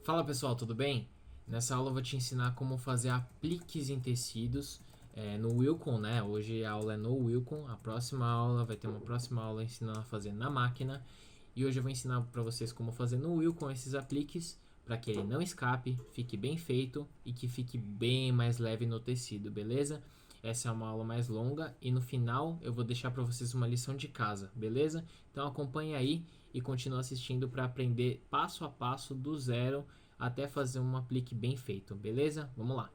Fala pessoal, tudo bem? Nessa aula eu vou te ensinar como fazer apliques em tecidos no Wilcon, né? Hoje a aula é no Wilcon, a próxima aula vai ter uma próxima aula ensinando a fazer na máquina. E hoje eu vou ensinar para vocês como fazer no Wilcon esses apliques para que ele não escape, fique bem feito e que fique bem mais leve no tecido, beleza? Essa é uma aula mais longa e no final eu vou deixar para vocês uma lição de casa, beleza? Então acompanhe aí e continue assistindo para aprender passo a passo do zero até fazer um aplique bem feito, beleza? Vamos lá.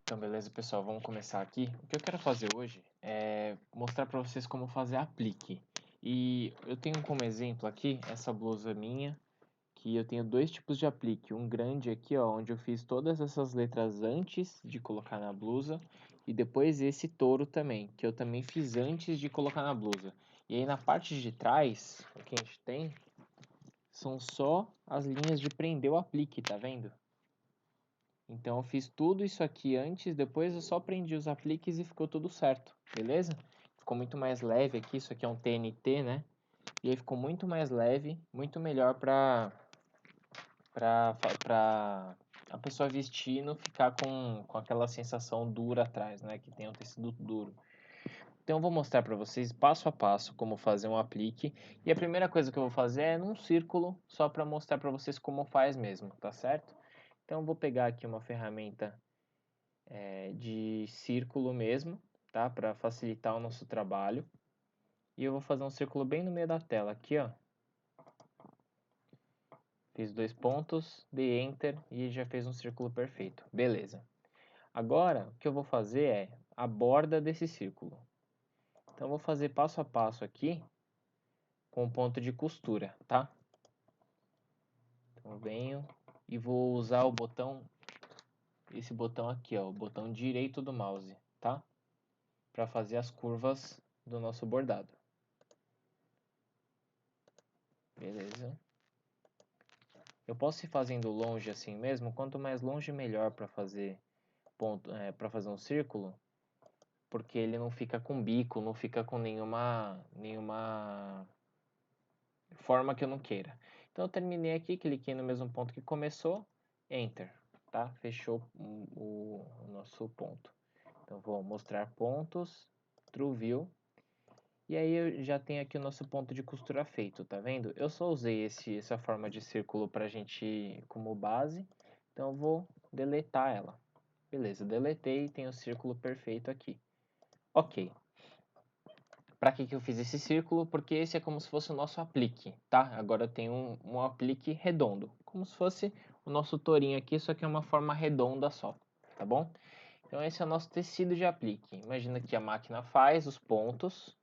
Então, beleza, pessoal, vamos começar aqui. O que eu quero fazer hoje é mostrar para vocês como fazer aplique. E eu tenho como exemplo aqui essa blusa minha, que eu tenho dois tipos de aplique. Um grande aqui, ó, onde eu fiz todas essas letras antes de colocar na blusa, e depois esse touro também, que eu também fiz antes de colocar na blusa. E aí na parte de trás, o que a gente tem são só as linhas de prender o aplique, tá vendo? Então eu fiz tudo isso aqui antes, depois eu só prendi os apliques e ficou tudo certo, beleza? Ficou muito mais leve aqui, isso aqui é um TNT, né? E aí ficou muito mais leve, muito melhor pra a pessoa vestir e não ficar com aquela sensação dura atrás, né? Que tem um tecido duro. Então eu vou mostrar para vocês passo a passo como fazer um aplique. E a primeira coisa que eu vou fazer é num círculo, só para mostrar para vocês como faz mesmo, tá certo? Então eu vou pegar aqui uma ferramenta de círculo mesmo, tá? Para facilitar o nosso trabalho. E eu vou fazer um círculo bem no meio da tela aqui, ó. Fiz dois pontos, dei Enter e já fez um círculo perfeito. Beleza. Agora, o que eu vou fazer é a borda desse círculo. Então eu vou fazer passo a passo aqui com ponto de costura, tá? Então eu venho e vou usar o botão, esse botão aqui, ó, o botão direito do mouse, tá? Para fazer as curvas do nosso bordado. Beleza? Eu posso ir fazendo longe assim mesmo, quanto mais longe melhor para fazer ponto, para fazer um círculo, porque ele não fica com bico, não fica com nenhuma forma que eu não queira. Então eu terminei aqui, cliquei no mesmo ponto que começou, Enter, tá? Fechou o nosso ponto. Então vou mostrar pontos, True View, e aí eu já tenho aqui o nosso ponto de costura feito, tá vendo? Eu só usei essa forma de círculo pra gente como base, então eu vou deletar ela. Beleza, deletei e tem o círculo perfeito aqui. Ok. Para que eu fiz esse círculo? Porque esse é como se fosse o nosso aplique, tá? Agora eu tenho um aplique redondo, como se fosse o nosso tourinho aqui, só que é uma forma redonda só, tá bom? Então esse é o nosso tecido de aplique. Imagina que a máquina faz os pontos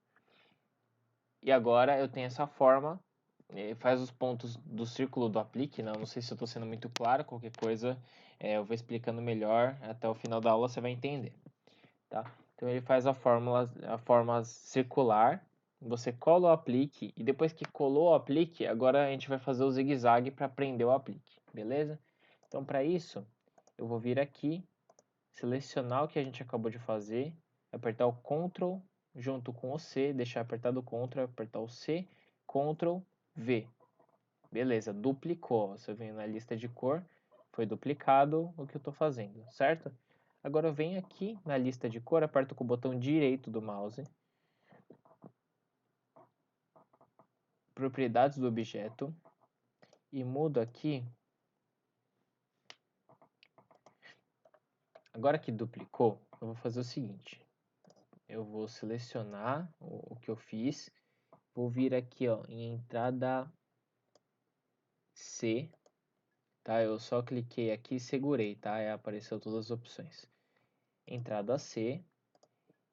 e agora eu tenho essa forma, faz os pontos do círculo do aplique, né? Não sei se eu estou sendo muito claro, qualquer coisa eu vou explicando melhor, até o final da aula você vai entender, tá? Então ele faz a forma circular, você cola o aplique e depois que colou o aplique, agora a gente vai fazer o zigue-zague para prender o aplique, beleza? Então para isso, eu vou vir aqui, selecionar o que a gente acabou de fazer, apertar o Ctrl junto com o C, deixar apertado o Ctrl, apertar o C, Ctrl V. Beleza, duplicou. Você vem na lista de cor, foi duplicado o que eu estou fazendo, certo? Agora eu venho aqui na lista de cor, aperto com o botão direito do mouse, propriedades do objeto, e mudo aqui. Agora que duplicou, eu vou fazer o seguinte, eu vou selecionar o que eu fiz, vou vir aqui ó, em entrada C, tá? Eu só cliquei aqui e segurei, tá? Aí apareceu todas as opções. Entrada C,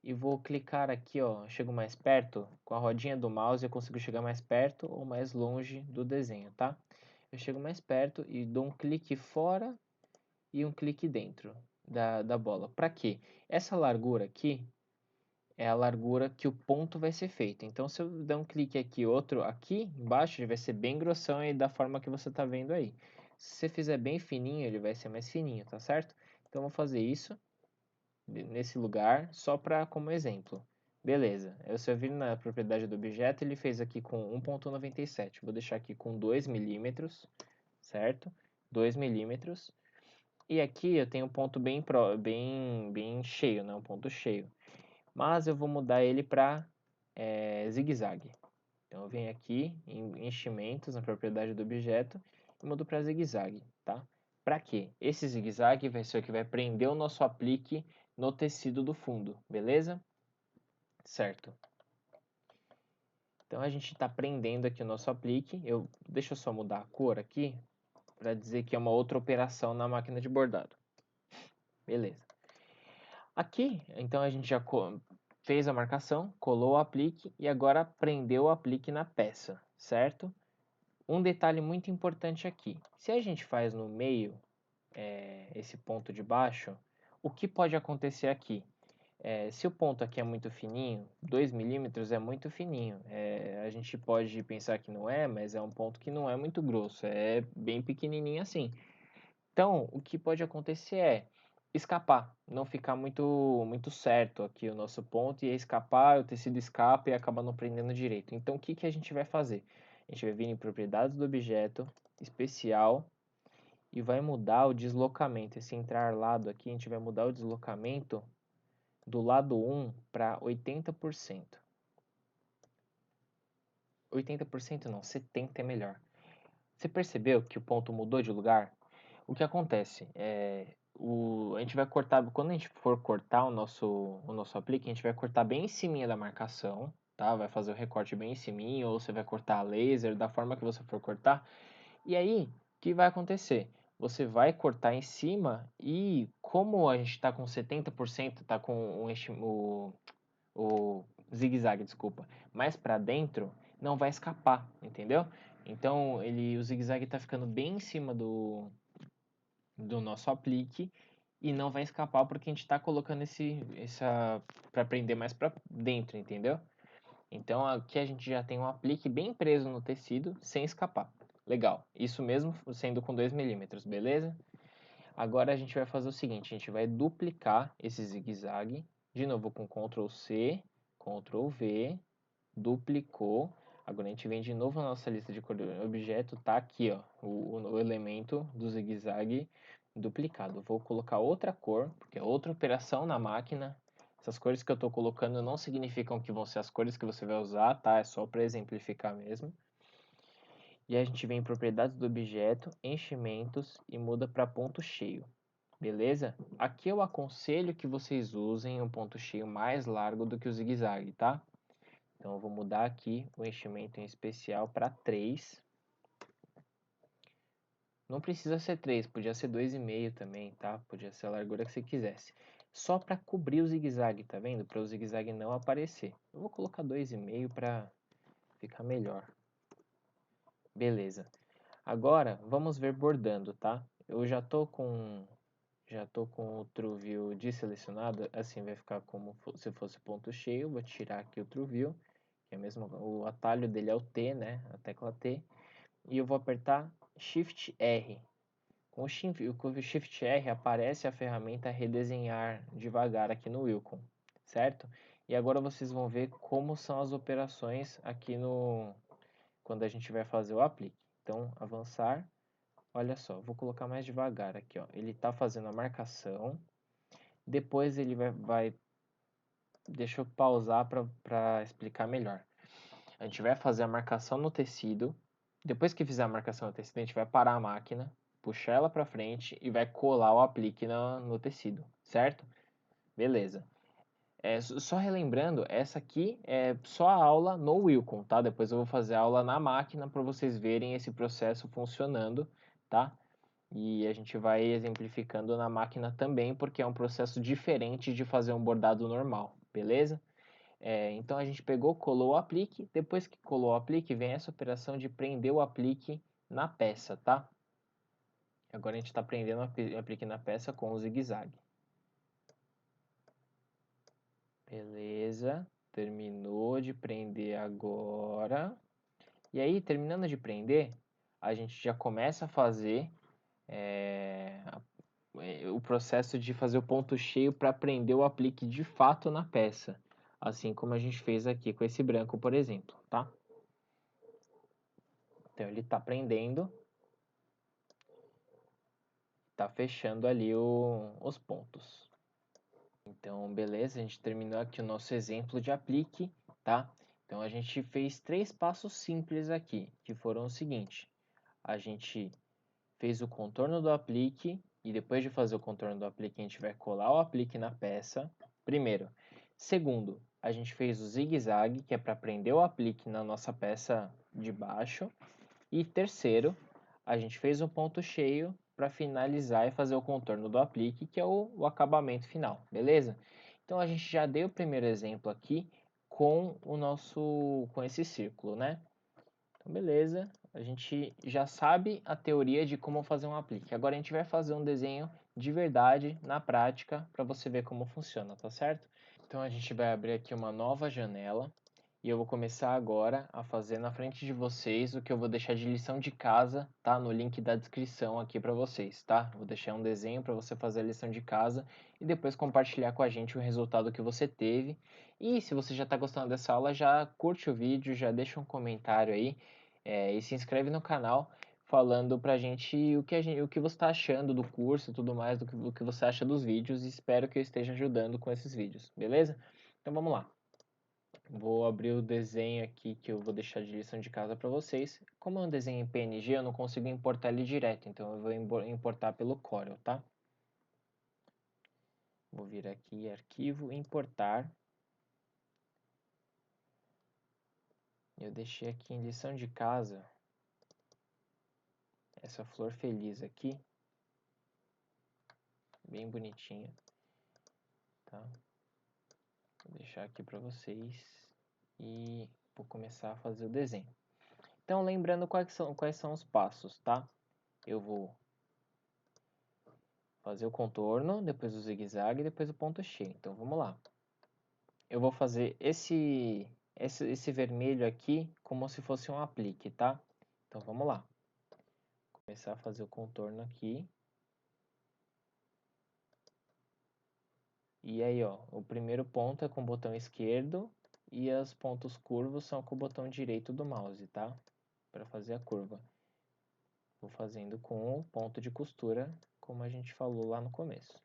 e vou clicar aqui, ó, chego mais perto, com a rodinha do mouse eu consigo chegar mais perto ou mais longe do desenho, tá? Eu chego mais perto e dou um clique fora e um clique dentro da bola. Para quê? Essa largura aqui é a largura que o ponto vai ser feito. Então, se eu der um clique aqui, outro aqui embaixo, ele vai ser bem grossão e da forma que você está vendo aí. Se você fizer bem fininho, ele vai ser mais fininho, tá certo? Então, eu vou fazer isso nesse lugar só para como exemplo. Beleza, eu vi na propriedade do objeto, ele fez aqui com 1,97. Vou deixar aqui com 2 milímetros, certo? 2 milímetros. E aqui eu tenho um ponto bem cheio, né? Um ponto cheio. Mas eu vou mudar ele para zigue-zague. Então eu venho aqui em enchimentos, na propriedade do objeto, e mudo para zigue-zague, tá? Para quê? Esse zigue-zague vai ser o que vai prender o nosso aplique no tecido do fundo, beleza? Certo. Então a gente está prendendo aqui o nosso aplique. Deixa eu só mudar a cor aqui, para dizer que é uma outra operação na máquina de bordado. Beleza. Aqui, então a gente já fez a marcação, colou o aplique e agora prendeu o aplique na peça, certo? Um detalhe muito importante aqui, se a gente faz no meio esse ponto de baixo, o que pode acontecer aqui? Se o ponto aqui é muito fininho, 2 milímetros é muito fininho. A gente pode pensar que não é, mas é um ponto que não é muito grosso, é bem pequenininho assim. Então, o que pode acontecer é escapar, não ficar muito certo aqui o nosso ponto e escapar, o tecido escapa e acaba não prendendo direito. Então, o que que a gente vai fazer? A gente vai vir em propriedades do objeto, especial, e vai mudar o deslocamento. Esse entrar lado aqui, a gente vai mudar o deslocamento do lado 1 para 80%. 80% não, 70% é melhor. Você percebeu que o ponto mudou de lugar? O que acontece a gente vai cortar, quando a gente for cortar o nosso aplique, a gente vai cortar bem em cima da marcação, tá? Vai fazer o recorte bem em cima, ou você vai cortar a laser, da forma que você for cortar. E aí, o que vai acontecer? Você vai cortar em cima e como a gente está com 70%, está com o zigue-zague, desculpa, mais para dentro, não vai escapar, entendeu? Então, o zigue-zague está ficando bem em cima do nosso aplique e não vai escapar porque a gente está colocando essa para prender mais para dentro, entendeu? Então aqui a gente já tem um aplique bem preso no tecido sem escapar. Legal, isso mesmo sendo com 2 milímetros, beleza? Agora a gente vai fazer o seguinte, a gente vai duplicar esse zigue-zague, de novo com Ctrl C, Ctrl V, duplicou. Agora a gente vem de novo na nossa lista de objeto, tá aqui ó, o elemento do zigue-zague duplicado. Vou colocar outra cor, porque é outra operação na máquina. Essas cores que eu estou colocando não significam que vão ser as cores que você vai usar, tá? É só para exemplificar mesmo. E a gente vem em propriedades do objeto, enchimentos e muda para ponto cheio. Beleza? Aqui eu aconselho que vocês usem um ponto cheio mais largo do que o zigue-zague, tá? Então eu vou mudar aqui o enchimento em especial para 3. Não precisa ser 3, podia ser 2,5 também, tá? Podia ser a largura que você quisesse. Só para cobrir o zigue-zague, tá vendo? Para o zigue-zague não aparecer. Eu vou colocar 2,5 para ficar melhor. Beleza. Agora vamos ver bordando, tá? Eu já tô com o TrueView desselecionado, assim vai ficar como se fosse ponto cheio. Vou tirar aqui o TrueView, que é mesmo, o atalho dele é o T, né? A tecla T. E eu vou apertar Shift R. Com o Shift R aparece a ferramenta redesenhar devagar aqui no Wilcon, certo? E agora vocês vão ver como são as operações aqui quando a gente vai fazer o aplique. Então, avançar. Olha só, vou colocar mais devagar aqui, ó. Ele está fazendo a marcação. Depois ele deixa eu pausar para explicar melhor. A gente vai fazer a marcação no tecido. Depois que fizer a marcação no tecido, a gente vai parar a máquina, puxar ela para frente e vai colar o aplique no tecido, certo? Beleza. Só relembrando, essa aqui é só a aula no Wilcon, tá? Depois eu vou fazer a aula na máquina para vocês verem esse processo funcionando, tá? E a gente vai exemplificando na máquina também, porque é um processo diferente de fazer um bordado normal, beleza? Então a gente pegou, colou o aplique, depois que colou o aplique, vem essa operação de prender o aplique na peça, tá? Agora a gente está prendendo o aplique na peça com o zigue-zague. Beleza, terminou de prender agora. E aí, terminando de prender, a gente já começa a fazer o processo de fazer o ponto cheio para prender o aplique de fato na peça. assim como a gente fez aqui com esse branco, por exemplo, tá? Então, ele está prendendo, está fechando ali os pontos. Então, beleza, a gente terminou aqui o nosso exemplo de aplique, tá? Então, a gente fez 3 passos simples aqui, que foram o seguinte. A gente fez o contorno do aplique, e depois de fazer o contorno do aplique, a gente vai colar o aplique na peça, primeiro. Segundo, a gente fez o zigue-zague, que é para prender o aplique na nossa peça de baixo. E terceiro, a gente fez um ponto cheio para finalizar e fazer o contorno do aplique, que é o acabamento final, beleza? Então a gente já deu o primeiro exemplo aqui com esse círculo, né? Então beleza, a gente já sabe a teoria de como fazer um aplique. Agora a gente vai fazer um desenho de verdade na prática para você ver como funciona, tá certo? Então a gente vai abrir aqui uma nova janela. E eu vou começar agora a fazer na frente de vocês o que eu vou deixar de lição de casa, tá? No link da descrição aqui para vocês, tá? Vou deixar um desenho para você fazer a lição de casa e depois compartilhar com a gente o resultado que você teve. E se você já está gostando dessa aula, já curte o vídeo, já deixa um comentário aí e se inscreve no canal falando pra gente o que você está achando do curso e tudo mais, do que você acha dos vídeos. E espero que eu esteja ajudando com esses vídeos, beleza? Então vamos lá. Vou abrir o desenho aqui que eu vou deixar de lição de casa para vocês. Como é um desenho em PNG, eu não consigo importar ele direto, então eu vou importar pelo Corel, tá? Vou vir aqui, arquivo, importar. Eu deixei aqui em lição de casa essa flor feliz aqui, bem bonitinha, tá? Vou deixar aqui para vocês e vou começar a fazer o desenho. Então, lembrando quais são os passos, tá? Eu vou fazer o contorno, depois o zigue-zague e depois o ponto cheio. Então, vamos lá. Eu vou fazer esse vermelho aqui como se fosse um aplique, tá? Então, vamos lá. Começar a fazer o contorno aqui. E aí, ó, o primeiro ponto é com o botão esquerdo e os pontos curvos são com o botão direito do mouse, tá? Para fazer a curva. Vou fazendo com o ponto de costura, como a gente falou lá no começo.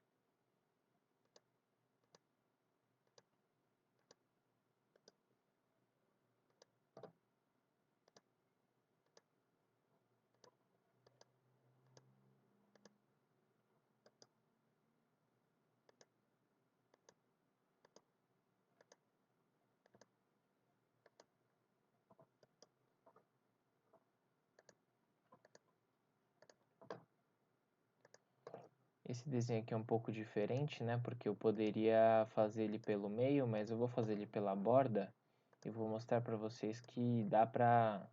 Esse desenho aqui é um pouco diferente, né? Porque eu poderia fazer ele pelo meio, mas eu vou fazer ele pela borda. E vou mostrar para vocês que dá para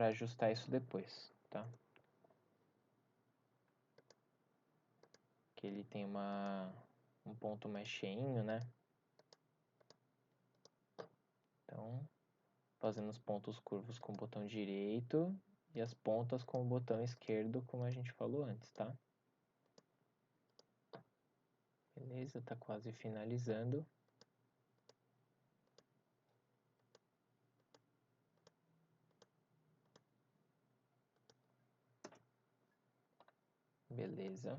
ajustar isso depois, tá? Que ele tem um ponto mais cheinho, né? Então, fazendo os pontos curvos com o botão direito e as pontas com o botão esquerdo, como a gente falou antes, tá? Beleza, tá quase finalizando. Beleza.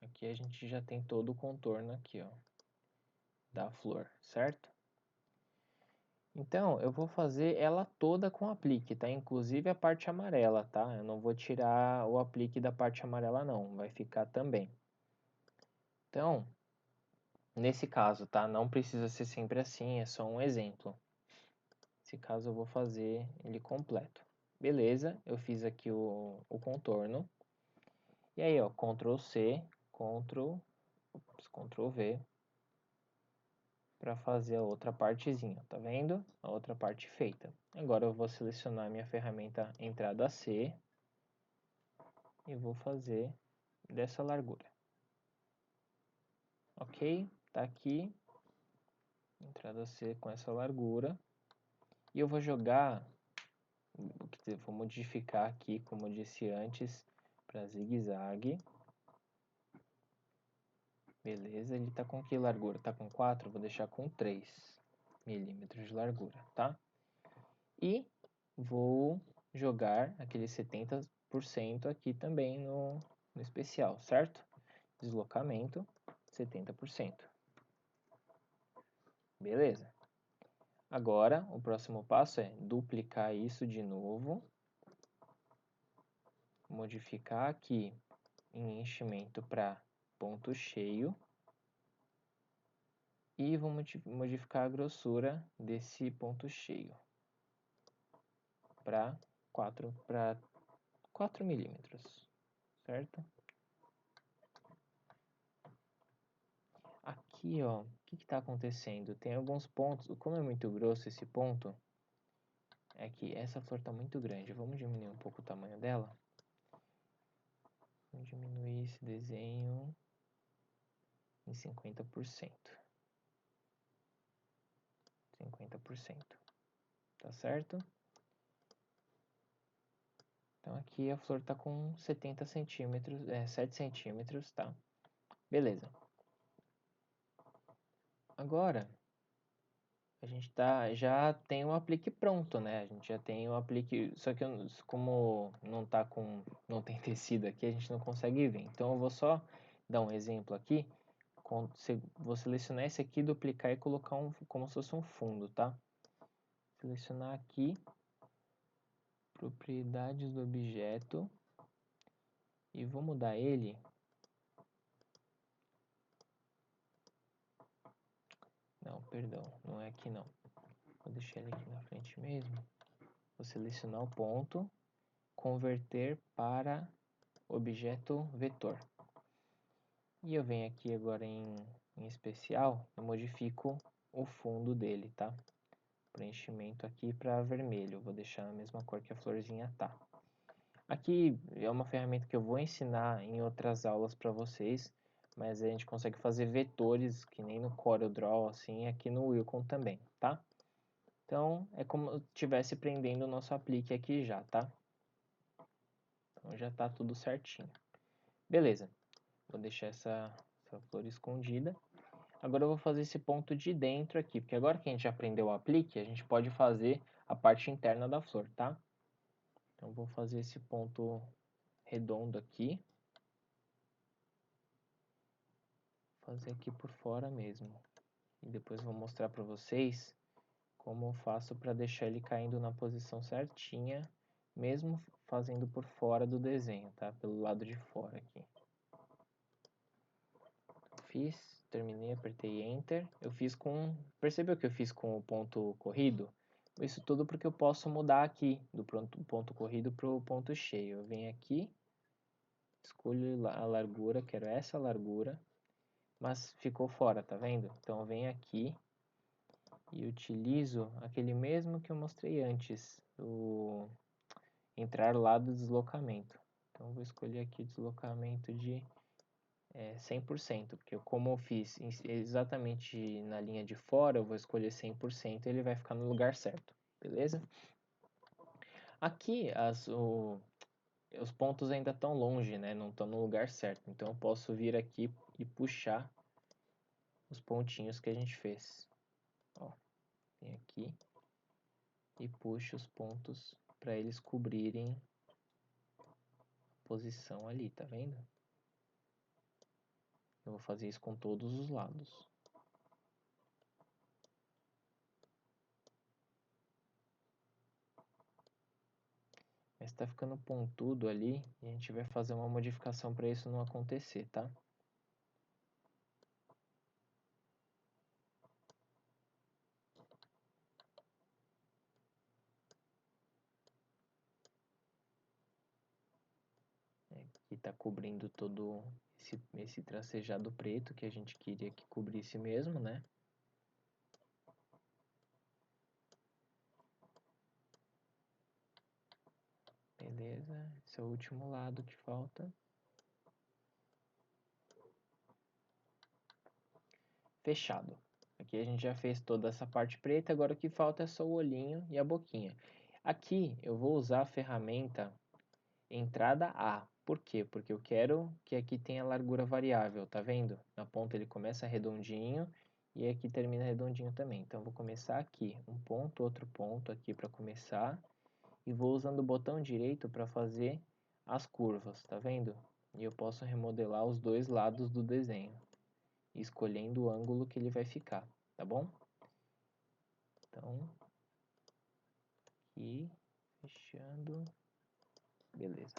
Aqui a gente já tem todo o contorno aqui, ó, da flor, certo? Então, eu vou fazer ela toda com aplique, tá? Inclusive a parte amarela, tá? Eu não vou tirar o aplique da parte amarela, não. Vai ficar também. Então, nesse caso, tá? Não precisa ser sempre assim, é só um exemplo. Nesse caso, eu vou fazer ele completo. Beleza, eu fiz aqui o contorno. E aí, ó, Ctrl C, Ctrl V, para fazer a outra partezinha, tá vendo? A outra parte feita. Agora eu vou selecionar minha ferramenta entrada C e vou fazer dessa largura. Ok? Tá aqui, entrada C com essa largura. E eu vou jogar, vou modificar aqui, como eu disse antes, para zigue-zague. Beleza, ele tá com que largura? Tá com 4? Vou deixar com 3. milímetros de largura, tá? E vou jogar aquele 70% aqui também no especial, certo? Deslocamento, 70%. Beleza. Agora, o próximo passo é duplicar isso de novo, modificar aqui em enchimento para ponto cheio e vou modificar a grossura desse ponto cheio para 4 milímetros, certo? Aqui, ó, o que está acontecendo? Tem alguns pontos, como é muito grosso esse ponto, é que essa flor está muito grande. Vamos diminuir um pouco o tamanho dela. Vamos diminuir esse desenho em 50%. 50%. Tá certo? Então aqui a flor está com 70 centímetros, 7 centímetros, tá? Beleza. Agora, a gente já tem o aplique pronto, né? A gente já tem o aplique, só que como não tem tecido aqui, a gente não consegue ver. Então eu vou só dar um exemplo aqui. Vou selecionar esse aqui, duplicar e colocar como se fosse um fundo, tá? Selecionar aqui, propriedades do objeto, e vou mudar ele. Não, perdão, não é aqui não. Vou deixar ele aqui na frente mesmo. Vou selecionar o ponto, converter para objeto vetor. E eu venho aqui agora em especial, eu modifico o fundo dele, tá? Preenchimento aqui para vermelho, vou deixar a mesma cor que a florzinha tá. Aqui é uma ferramenta que eu vou ensinar em outras aulas para vocês, mas a gente consegue fazer vetores, que nem no CorelDRAW, assim, aqui no Wacom também, tá? Então, é como se eu estivesse prendendo o nosso aplique aqui já, tá? Então, já tá tudo certinho. Beleza. Vou deixar essa flor escondida. Agora eu vou fazer esse ponto de dentro aqui, porque agora que a gente aprendeu o aplique, a gente pode fazer a parte interna da flor, tá? Então, vou fazer esse ponto redondo aqui. Fazer aqui por fora mesmo. E depois vou mostrar para vocês como eu faço para deixar ele caindo na posição certinha, mesmo fazendo por fora do desenho, tá? Pelo lado de fora aqui. Fiz, terminei, apertei Enter. Eu fiz com... Percebeu que eu fiz com o ponto corrido? Isso tudo porque eu posso mudar aqui do ponto corrido para o ponto cheio. Eu venho aqui, escolho a largura, quero essa largura, mas ficou fora, tá vendo? Então eu venho aqui e utilizo aquele mesmo que eu mostrei antes, o entrar lá do deslocamento. Então vou escolher aqui deslocamento de 100%, porque como eu fiz exatamente na linha de fora, eu vou escolher 100% e ele vai ficar no lugar certo, beleza? Aqui os pontos ainda estão longe, né? Não estão no lugar certo, então eu posso vir aqui e puxar os pontinhos que a gente fez. Ó, vem aqui e puxo os pontos para eles cobrirem a posição ali, tá vendo? Eu vou fazer isso com todos os lados. Mas está ficando pontudo ali e a gente vai fazer uma modificação para isso não acontecer, tá? Aqui está cobrindo todo esse tracejado preto que a gente queria que cobrisse mesmo, né? Beleza, esse é o último lado que falta. Fechado. Aqui a gente já fez toda essa parte preta, agora o que falta é só o olhinho e a boquinha. Aqui eu vou usar a ferramenta entrada A. Por quê? Porque eu quero que aqui tenha largura variável, tá vendo? Na ponta ele começa redondinho e aqui termina redondinho também. Então, eu vou começar aqui, um ponto, outro ponto aqui para começar, e vou usando o botão direito para fazer as curvas, tá vendo? E eu posso remodelar os dois lados do desenho, escolhendo o ângulo que ele vai ficar, tá bom? Então, aqui, fechando, beleza.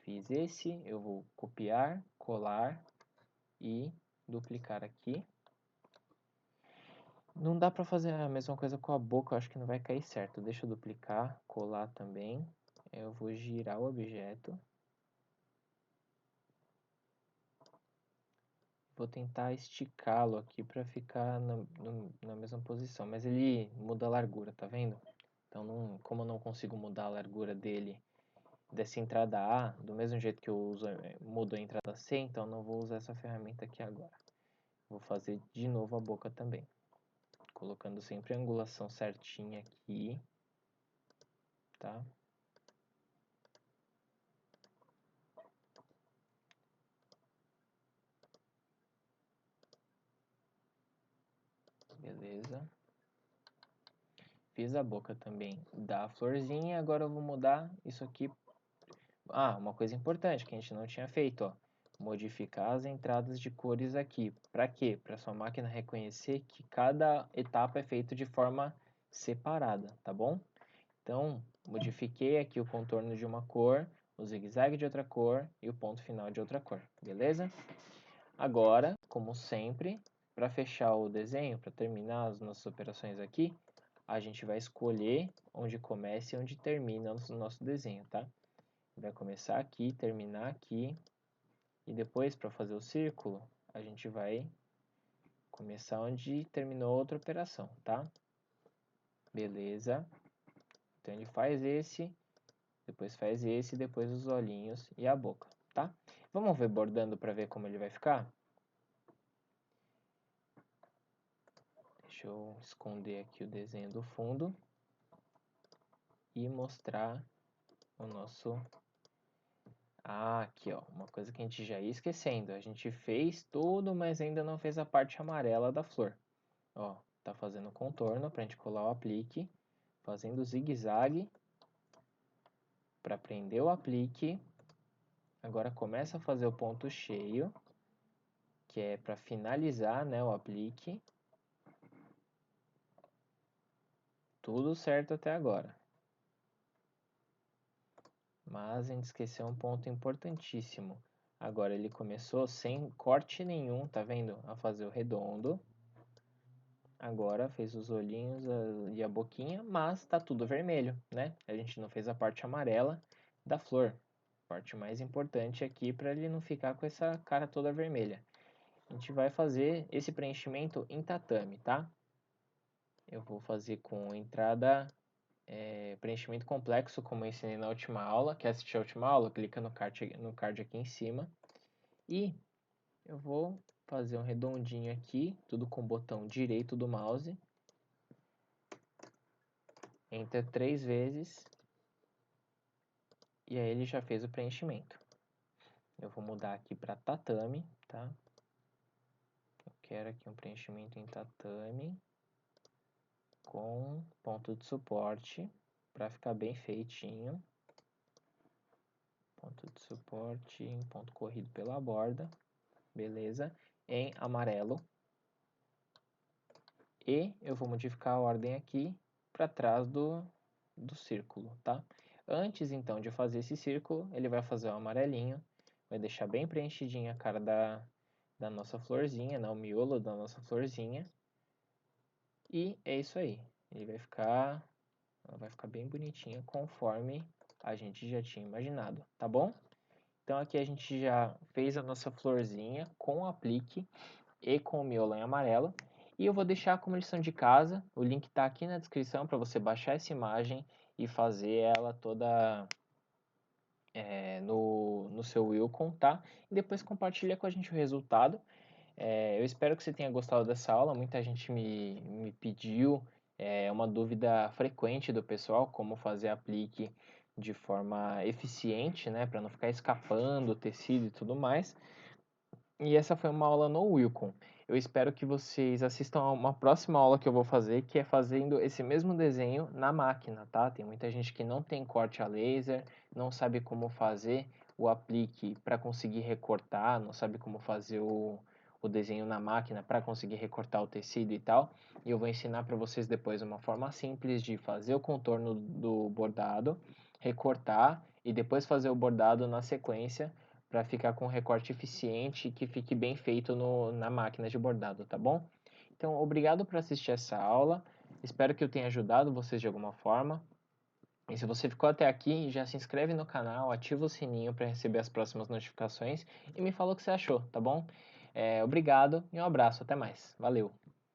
Fiz esse, eu vou copiar, colar e duplicar aqui. Não dá para fazer a mesma coisa com a boca, eu acho que não vai cair certo. Deixa eu duplicar, colar também. Eu vou girar o objeto. Vou tentar esticá-lo aqui para ficar na mesma posição, mas ele muda a largura, tá vendo? Então, não, como eu não consigo mudar a largura dele, dessa entrada A, do mesmo jeito que eu uso, mudo a entrada C, então não vou usar essa ferramenta aqui agora. Vou fazer de novo a boca também, colocando sempre a angulação certinha aqui, tá? Beleza. Fiz a boca também da florzinha, agora eu vou mudar isso aqui. Ah, uma coisa importante que a gente não tinha feito, ó. Modificar as entradas de cores aqui. Para quê? Para sua máquina reconhecer que cada etapa é feita de forma separada, tá bom? Então, modifiquei aqui o contorno de uma cor, o zigue-zague de outra cor e o ponto final de outra cor, beleza? Agora, como sempre, para fechar o desenho, para terminar as nossas operações aqui, a gente vai escolher onde começa e onde termina o nosso desenho, tá? Vai começar aqui, terminar aqui, e depois, para fazer o círculo, a gente vai começar onde terminou outra operação, tá? Beleza. Então, ele faz esse, depois faz esse, depois os olhinhos e a boca, tá? Vamos ver bordando para ver como ele vai ficar? Deixa eu esconder aqui o desenho do fundo e mostrar o nosso... Ah, aqui ó, uma coisa que a gente já ia esquecendo. A gente fez tudo, mas ainda não fez a parte amarela da flor. Ó, tá fazendo contorno pra gente colar o aplique, fazendo zigue-zague para prender o aplique. Agora começa a fazer o ponto cheio, que é para finalizar, né, o aplique. Tudo certo até agora. Mas a gente esqueceu um ponto importantíssimo. Agora ele começou sem corte nenhum, tá vendo? A fazer o redondo. Agora fez os olhinhos e a boquinha, mas tá tudo vermelho, né? A gente não fez a parte amarela da flor. A parte mais importante aqui para ele não ficar com essa cara toda vermelha. A gente vai fazer esse preenchimento em tatame, tá? Eu vou fazer com entrada, preenchimento complexo, como eu ensinei na última aula. Quer assistir a última aula? Clica no card aqui em cima. E eu vou fazer um redondinho aqui, tudo com o botão direito do mouse. Entra 3 vezes. E aí ele já fez o preenchimento. Eu vou mudar aqui para tatame, tá? Eu quero aqui um preenchimento em tatame com ponto de suporte para ficar bem feitinho. Ponto de suporte em ponto corrido pela borda, beleza? Em amarelo. E eu vou modificar a ordem aqui para trás do círculo, tá? Antes, então, de fazer esse círculo, ele vai fazer o amarelinho, vai deixar bem preenchidinha a cara da nossa florzinha, né? O miolo da nossa florzinha. E é isso aí. Ela vai ficar bem bonitinha conforme a gente já tinha imaginado, tá bom? Então aqui a gente já fez a nossa florzinha com o aplique e com o miolo em amarelo. E eu vou deixar como lição de casa, o link está aqui na descrição para você baixar essa imagem e fazer ela toda no seu Wilcon, tá? E depois compartilha com a gente o resultado. Eu espero que você tenha gostado dessa aula, muita gente me pediu, é uma dúvida frequente do pessoal, como fazer aplique de forma eficiente, né, para não ficar escapando o tecido e tudo mais. E essa foi uma aula no Wilcon. Eu espero que vocês assistam a uma próxima aula que eu vou fazer, que é fazendo esse mesmo desenho na máquina, tá? Tem muita gente que não tem corte a laser, não sabe como fazer o aplique para conseguir recortar, não sabe como fazer o desenho na máquina para conseguir recortar o tecido e tal. E eu vou ensinar para vocês depois uma forma simples de fazer o contorno do bordado, recortar e depois fazer o bordado na sequência para ficar com um recorte eficiente e que fique bem feito na máquina de bordado, tá bom? Então, obrigado por assistir essa aula. Espero que eu tenha ajudado vocês de alguma forma. E se você ficou até aqui, já se inscreve no canal, ativa o sininho para receber as próximas notificações e me fala o que você achou, tá bom? Obrigado e um abraço, até mais. Valeu!